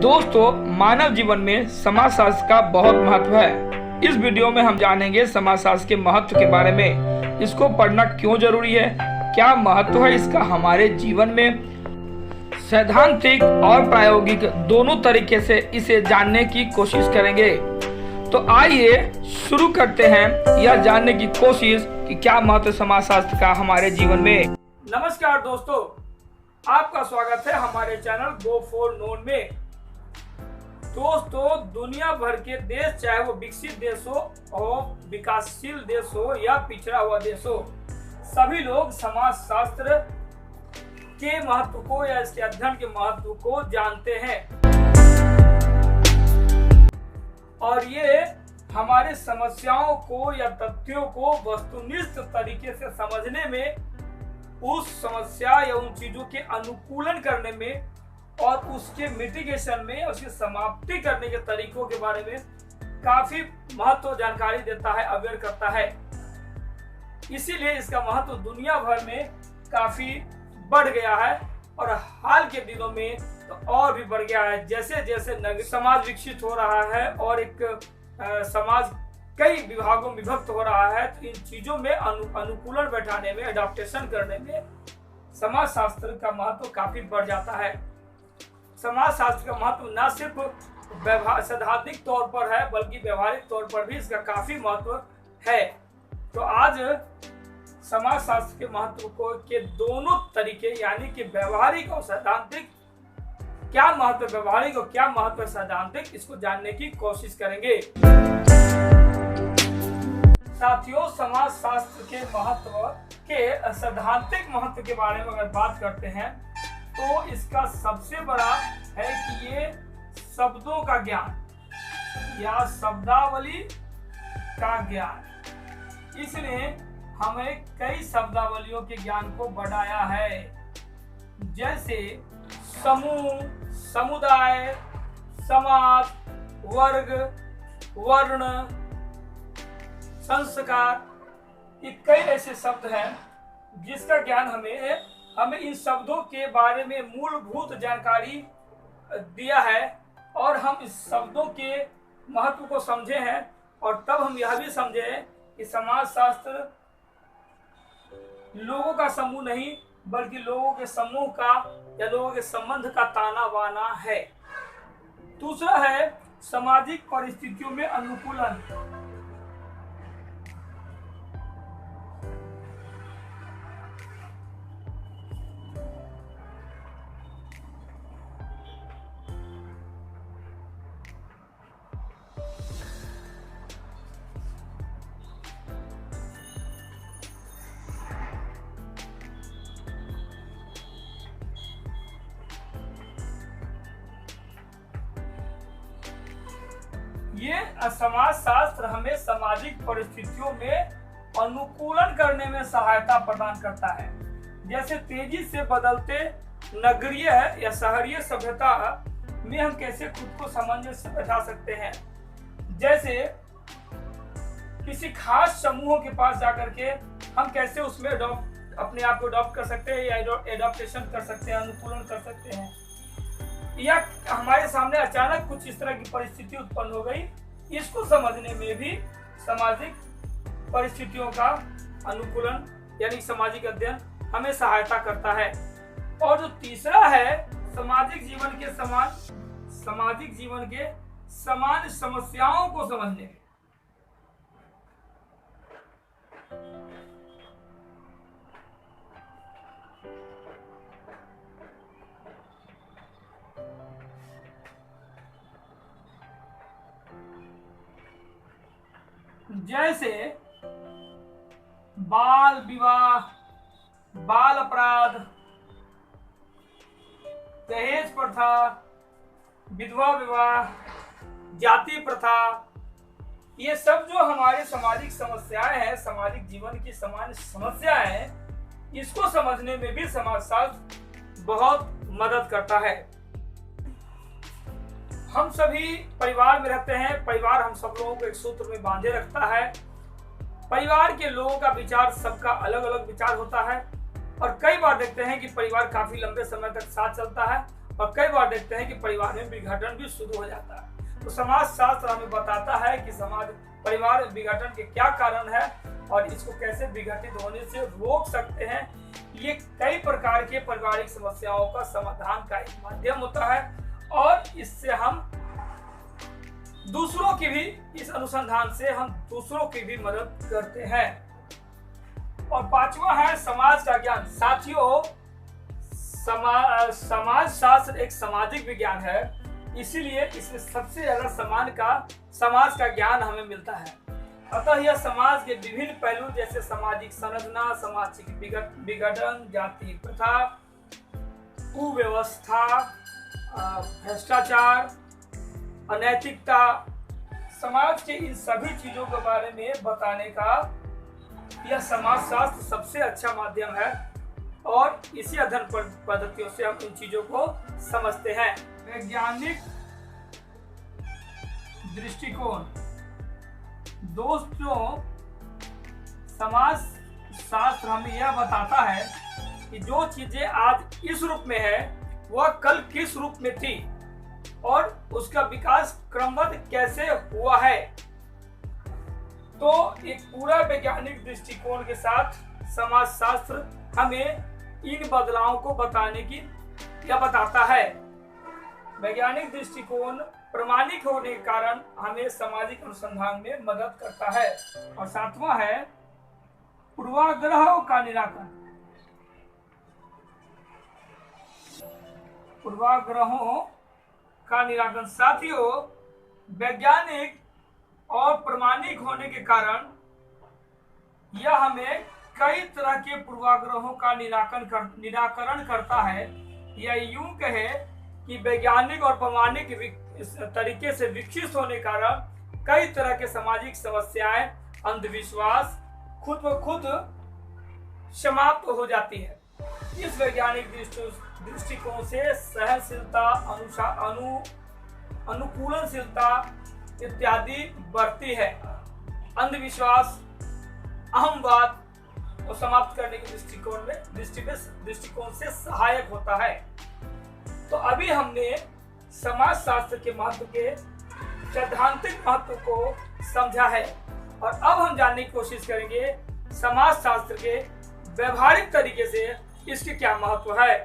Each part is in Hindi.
दोस्तों, मानव जीवन में समाजशास्त्र का बहुत महत्व है। इस वीडियो में हम जानेंगे समाजशास्त्र के महत्व के बारे में। इसको पढ़ना क्यों जरूरी है, क्या महत्व है इसका हमारे जीवन में। सैद्धांतिक और प्रायोगिक दोनों तरीके से इसे जानने की कोशिश करेंगे। तो आइए शुरू करते हैं यह जानने की कोशिश कि क्या महत्व समाजशास्त्र का हमारे जीवन में। नमस्कार दोस्तों, आपका स्वागत है हमारे चैनल गो फॉर नोन में। दोस्तों, दुनिया भर के देश, चाहे वो विकसित देश हो और विकासशील देश हो या पिछड़ा हुआ देश हो, सभी लोग समाजशास्त्र के महत्व को या इसके अध्ययन के महत्व को जानते हैं। और ये हमारे समस्याओं को या तथ्यों को वस्तुनिष्ठ तरीके से समझने में, उस समस्या या उन चीजों के अनुकूलन करने में और उसके मिटिगेशन में, उसकी समाप्ति करने के तरीकों के बारे में काफी महत्व जानकारी देता है, अवेयर करता है। इसीलिए इसका महत्व दुनिया भर में काफी बढ़ गया है और हाल के दिनों में तो और भी बढ़ गया है। जैसे जैसे समाज विकसित हो रहा है और एक समाज कई विभागों में विभक्त हो रहा है, तो इन चीजों में अनुकूलन बैठाने में, अडॉप्टेशन करने में समाजशास्त्र का महत्व काफी बढ़ जाता है। समाजशास्त्र का महत्व न सिर्फ सैद्धांतिक तौर पर है, बल्कि व्यवहारिक तौर पर भी इसका काफी महत्व है। तो आज समाजशास्त्र के महत्व को के दोनों तरीके, यानी कि व्यवहारिक और सैद्धांतिक, क्या महत्व व्यवहारिक और क्या महत्व सैद्धांतिक, इसको जानने की कोशिश करेंगे। साथियों, समाजशास्त्र के महत्व के सैद्धांतिक महत्व के बारे में अगर बात करते हैं तो इसका सबसे बड़ा है कि ये शब्दों का ज्ञान या शब्दावली का ज्ञान। इसने हमें कई शब्दावलियों के ज्ञान को बढ़ाया है, जैसे समूह, समुदाय, समाज, वर्ग, वर्ण, संस्कार, ये कई ऐसे शब्द हैं जिसका ज्ञान हमें इन शब्दों के बारे में मूलभूत जानकारी दिया है और हम इस शब्दों के महत्व को समझे हैं। और तब हम यह भी समझे कि समाजशास्त्र लोगों का समूह नहीं, बल्कि लोगों के समूह का या लोगों के संबंध का ताना बाना है। दूसरा है सामाजिक परिस्थितियों में अनुकूलन। ये समाजशास्त्र हमें सामाजिक परिस्थितियों में अनुकूलन करने में सहायता प्रदान करता है। जैसे तेजी से बदलते नगरीय या शहरीय सभ्यता में हम कैसे खुद को सामंजस्य बैठा सकते हैं। जैसे किसी खास समूह के पास जाकर के हम कैसे उसमें अपने आप को अडॉप्ट कर सकते हैं या एडॉप्टेशन कर सकते हैं, अनुकूलन कर सकते हैं। या हमारे सामने अचानक कुछ इस तरह की परिस्थिति उत्पन्न हो गई, इसको समझने में भी सामाजिक परिस्थितियों का अनुकूलन यानी सामाजिक अध्ययन हमें सहायता करता है। और जो तीसरा है सामाजिक जीवन के समान समस्याओं को समझने में। जैसे बाल विवाह, बाल अपराध, दहेज प्रथा, विधवा विवाह, जाति प्रथा, ये सब जो हमारे सामाजिक समस्याएं हैं, सामाजिक जीवन की सामान्य समस्याएं हैं, इसको समझने में भी समाजशास्त्र बहुत मदद करता है। हम सभी परिवार में रहते हैं। परिवार हम सब लोगों को एक सूत्र में बांधे रखता है। परिवार के लोगों का विचार, सबका अलग अलग विचार होता है और कई बार देखते हैं कि परिवार काफी लंबे समय तक साथ चलता है और कई बार देखते हैं कि परिवार में विघटन भी शुरू हो जाता है। तो समाज शास्त्र हमें बताता है कि परिवार विघटन के क्या कारण है और इसको कैसे विघटित होने से रोक सकते हैं। ये कई प्रकार के पारिवारिक समस्याओं का समाधान का एक माध्यम होता है और इससे हम दूसरों की भी, इस अनुसंधान से हम दूसरों की भी मदद करते हैं। और पांचवा है समाज का ज्ञान। साथियों, समाज शास्त्र एक सामाजिक विज्ञान है, इसीलिए इसमें सबसे ज्यादा समाज का ज्ञान हमें मिलता है। अतः यह समाज के विभिन्न पहलू जैसे सामाजिक संरचना, सामाजिक विघटन, जाति प्रथा, कुव्यवस्था, भ्रष्टाचार, अनैतिकता, समाज के इन सभी चीजों के बारे में बताने का यह समाजशास्त्र सबसे अच्छा माध्यम है और इसी अध्ययन पद्धतियों से हम इन चीजों को समझते हैं। वैज्ञानिक दृष्टिकोण। दोस्तों, समाज शास्त्र हमें यह बताता है कि जो चीजें आज इस रूप में है वह कल किस रूप में थी और उसका विकास क्रमबद्ध कैसे हुआ है। तो एक पूरा वैज्ञानिक दृष्टिकोण के साथ समाजशास्त्र हमें इन बदलावों को बताने की या बताता है। वैज्ञानिक दृष्टिकोण प्रमाणिक होने के कारण हमें सामाजिक अनुसंधान में मदद करता है। और सातवां है पूर्वाग्रहों का निराकरण। पूर्वाग्रहों का निराकरण। साथियों, वैज्ञानिक और प्रमाणिक होने के कारण यह हमें कई तरह के पूर्वाग्रहों का निराकरण करता है। यह यूं कहे कि वैज्ञानिक और प्रमाणिक तरीके से विकसित होने के कारण कई तरह के सामाजिक समस्याएं, अंधविश्वास खुद ब खुद समाप्त हो जाती है। इस वैज्ञानिक दृष्टिकोण से सहनशीलता, अनुकूलनशीलता इत्यादि बढ़ती है। अंधविश्वास, अहमवाद को समाप्त करने के दृष्टिकोण से सहायक होता है। तो अभी हमने समाज शास्त्र के महत्व के सैद्धांतिक महत्व को समझा है और अब हम जानने की कोशिश करेंगे समाज शास्त्र के व्यवहारिक तरीके से इसके क्या महत्व है।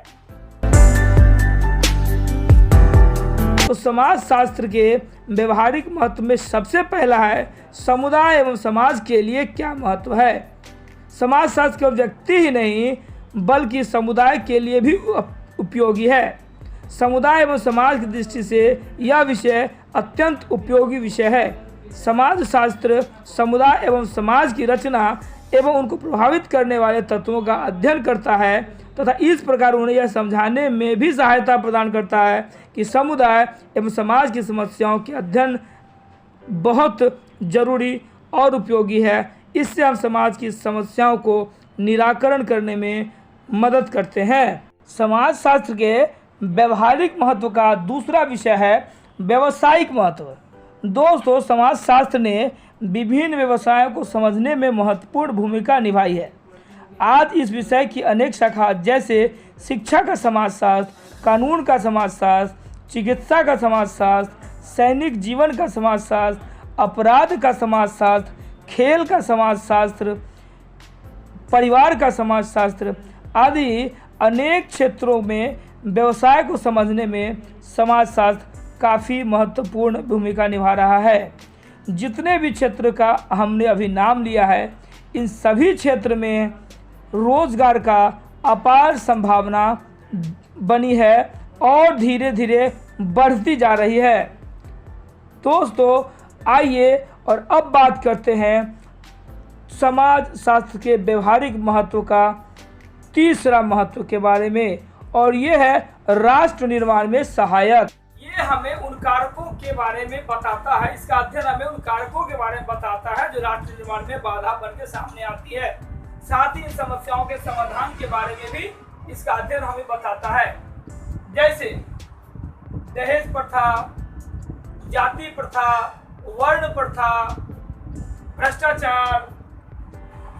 तो समाज शास्त्र के व्यवहारिक महत्व में सबसे पहला है समुदाय एवं समाज के लिए क्या महत्व है। समाज शास्त्र केवल व्यक्ति ही नहीं बल्कि समुदाय के लिए भी उपयोगी है। समुदाय एवं समाज की दृष्टि से यह विषय अत्यंत उपयोगी विषय है। समाज शास्त्र समुदाय एवं समाज की रचना एवं उनको प्रभावित करने वाले तत्वों का अध्ययन करता है तथा इस प्रकार उन्हें यह समझाने में भी सहायता प्रदान करता है कि समुदाय एवं समाज की समस्याओं के अध्ययन बहुत जरूरी और उपयोगी है। इससे हम समाज की समस्याओं को निराकरण करने में मदद करते हैं। समाज शास्त्र के व्यवहारिक महत्व का दूसरा विषय है व्यवसायिक महत्व। दोस्तों, समाज शास्त्र ने विभिन्न व्यवसायों को समझने में महत्वपूर्ण भूमिका निभाई है। आज इस विषय की अनेक शाखा जैसे शिक्षा का समाजशास्त्र, कानून का समाजशास्त्र, चिकित्सा का समाजशास्त्र, सैनिक जीवन का समाजशास्त्र, अपराध का समाजशास्त्र, खेल का समाजशास्त्र, परिवार का समाजशास्त्र आदि अनेक क्षेत्रों में व्यवसाय को समझने में समाजशास्त्र काफ़ी महत्वपूर्ण भूमिका निभा रहा है। जितने भी क्षेत्र का हमने अभी नाम लिया है, इन सभी क्षेत्र में रोजगार का अपार संभावना बनी है और धीरे धीरे बढ़ती जा रही है। दोस्तों, आइए और अब बात करते हैं समाज शास्त्र के व्यवहारिक महत्व का तीसरा महत्व के बारे में और ये है राष्ट्र निर्माण में सहायक। ये हमें उन कारकों के बारे में बताता है, इसका अध्ययन हमें उन कारकों के बारे में बताता है जो राष्ट्र निर्माण में बाधा बनकर सामने आती है। साथ ही इन समस्याओं के समाधान के बारे में भी इसका अध्ययन हमें बताता है। जैसे दहेज प्रथा, जाति प्रथा, वर्ण प्रथा, भ्रष्टाचार,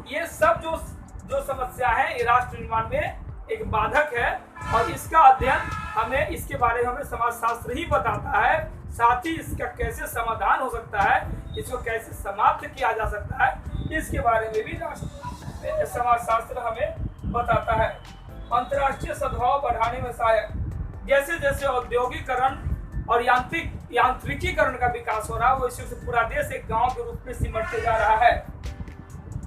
ये सब जो समस्या है ये राष्ट्र निर्माण में एक बाधक है और इसका अध्ययन हमें इसके बारे में हमें समाजशास्त्र ही बताता है। साथ ही इसका कैसे समाधान हो सकता है, इसको कैसे समाप्त किया जा सकता है, इसके बारे में भी समाजशास्त्र हमें बताता है। अंतर्राष्ट्रीय सद्भाव बढ़ाने में सहायक। जैसे जैसे औद्योगिकरण और यांत्रिकीकरण का विकास हो रहा है, वैसे वैसे पूरा देश एक गांव के रूप में सिमटते जा रहा है।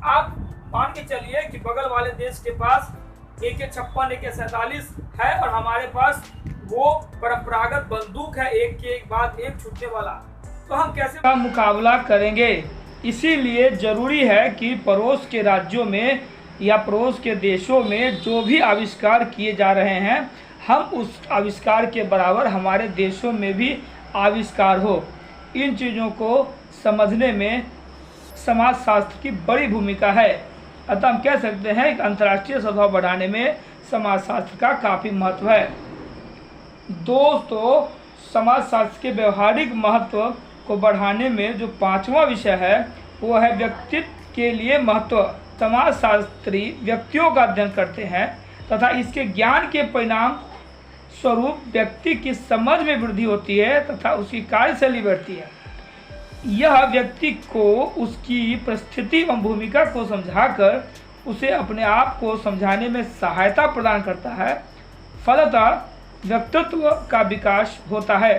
आप मान के चलिए कि बगल वाले देश के पास AK-56 AK-47 है और हमारे पास वो परंपरागत बंदूक है, एक के एक बाद एक छूटने वाला, तो हम कैसे का मुकाबला करेंगे। इसीलिए जरूरी है कि पड़ोस के राज्यों में या पड़ोस के देशों में जो भी आविष्कार किए जा रहे हैं, हम उस आविष्कार के बराबर हमारे देशों में भी आविष्कार हो। इन चीज़ों को समझने में समाजशास्त्र की बड़ी भूमिका है। अतः हम कह सकते हैं कि अंतर्राष्ट्रीय सद्भाव बढ़ाने में समाजशास्त्र का काफ़ी महत्व है। दोस्तों, समाजशास्त्र के व्यवहारिक महत्व को बढ़ाने में जो 5वां विषय है वो है व्यक्तित्व के लिए महत्व। समाजशास्त्री व्यक्तियों का अध्ययन करते हैं तथा इसके ज्ञान के परिणाम स्वरूप व्यक्ति की समझ में वृद्धि होती है तथा उसकी कार्यशैली बढ़ती है। यह व्यक्ति को उसकी परिस्थिति एवं भूमिका को समझाकर उसे अपने आप को समझाने में सहायता प्रदान करता है। फलतः व्यक्तित्व का विकास होता है।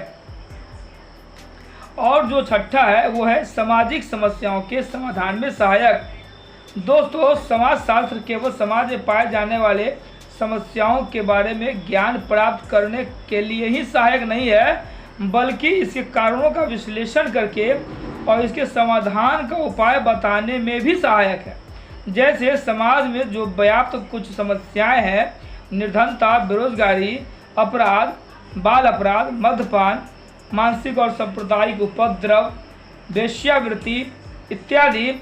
और जो छठा है वो है सामाजिक समस्याओं के समाधान में सहायक। दोस्तों, समाजशास्त्र केवल समाज में पाए जाने वाले समस्याओं के बारे में ज्ञान प्राप्त करने के लिए ही सहायक नहीं है, बल्कि इसके कारणों का विश्लेषण करके और इसके समाधान का उपाय बताने में भी सहायक है। जैसे समाज में जो व्याप्त कुछ समस्याएं हैं, निर्धनता, बेरोजगारी, अपराध, बाल अपराध, मद्यपान, मानसिक और सांप्रदायिक उपद्रव, वेश्यावृत्ति इत्यादि,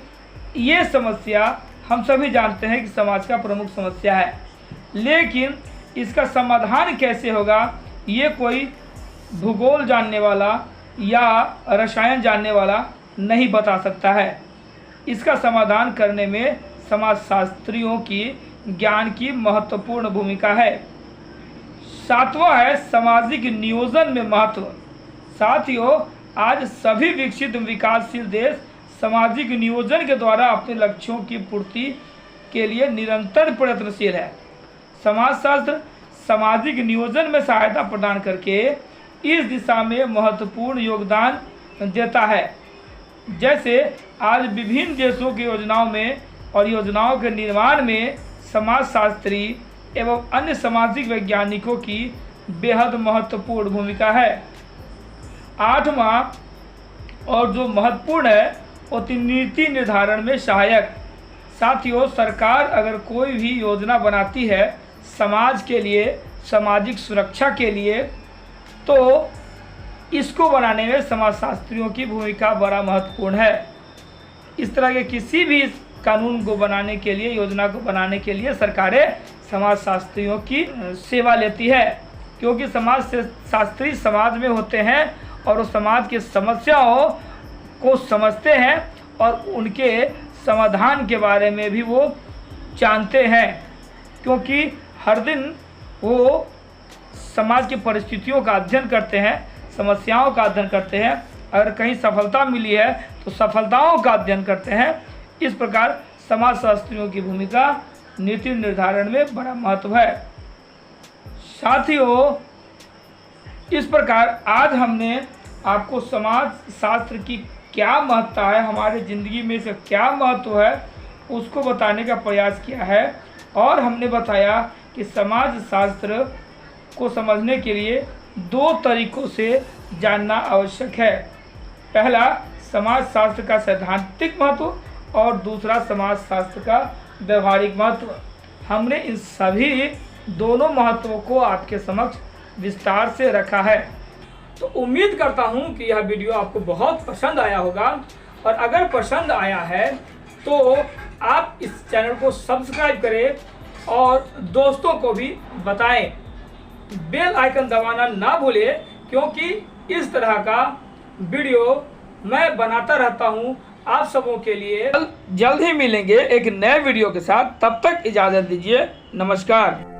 ये समस्या हम सभी जानते हैं कि समाज का प्रमुख समस्या है। लेकिन इसका समाधान कैसे होगा, ये कोई भूगोल जानने वाला या रसायन जानने वाला नहीं बता सकता है। इसका समाधान करने में समाजशास्त्रियों की ज्ञान की महत्वपूर्ण भूमिका है। 7वां है सामाजिक नियोजन में महत्व। साथियों, आज सभी विकसित विकासशील देश सामाजिक नियोजन के द्वारा अपने लक्ष्यों की पूर्ति के लिए निरंतर प्रयत्नशील है। समाजशास्त्र सामाजिक नियोजन में सहायता प्रदान करके इस दिशा में महत्वपूर्ण योगदान देता है। जैसे आज विभिन्न देशों की योजनाओं में और योजनाओं के निर्माण में समाजशास्त्री एवं अन्य सामाजिक वैज्ञानिकों की बेहद महत्वपूर्ण भूमिका है। 8वां और जो महत्वपूर्ण है वो नीति निर्धारण में सहायक। साथियों, सरकार अगर कोई भी योजना बनाती है समाज के लिए, सामाजिक सुरक्षा के लिए, तो इसको बनाने में समाजशास्त्रियों की भूमिका बड़ा महत्वपूर्ण है। इस तरह के किसी भी कानून को बनाने के लिए, योजना को बनाने के लिए सरकारें समाजशास्त्रियों की सेवा लेती है, क्योंकि समाजशास्त्री समाज में होते हैं और उस समाज की समस्याओं को समझते हैं और उनके समाधान के बारे में भी वो जानते हैं, क्योंकि हर दिन वो समाज की परिस्थितियों का अध्ययन करते हैं, समस्याओं का अध्ययन करते हैं। अगर कहीं सफलता मिली है तो सफलताओं का अध्ययन करते हैं। इस प्रकार समाजशास्त्रियों की भूमिका नीति निर्धारण में बड़ा महत्व है। साथियों, इस प्रकार आज हमने आपको समाजशास्त्र की क्या महत्ता है, हमारी ज़िंदगी में से क्या महत्व है, उसको बताने का प्रयास किया है। और हमने बताया कि समाजशास्त्र को समझने के लिए 2 तरीकों से जानना आवश्यक है। पहला, समाजशास्त्र का सैद्धांतिक महत्व और दूसरा समाजशास्त्र का व्यवहारिक महत्व। हमने इन सभी दोनों महत्वों को आपके समक्ष विस्तार से रखा है। तो उम्मीद करता हूं कि यह वीडियो आपको बहुत पसंद आया होगा, और अगर पसंद आया है तो आप इस चैनल को सब्सक्राइब करें और दोस्तों को भी बताएं। बेल आइकन दबाना ना भूलें, क्योंकि इस तरह का वीडियो मैं बनाता रहता हूं आप सबों के लिए। जल्द ही मिलेंगे एक नए वीडियो के साथ, तब तक इजाज़त दीजिए। नमस्कार।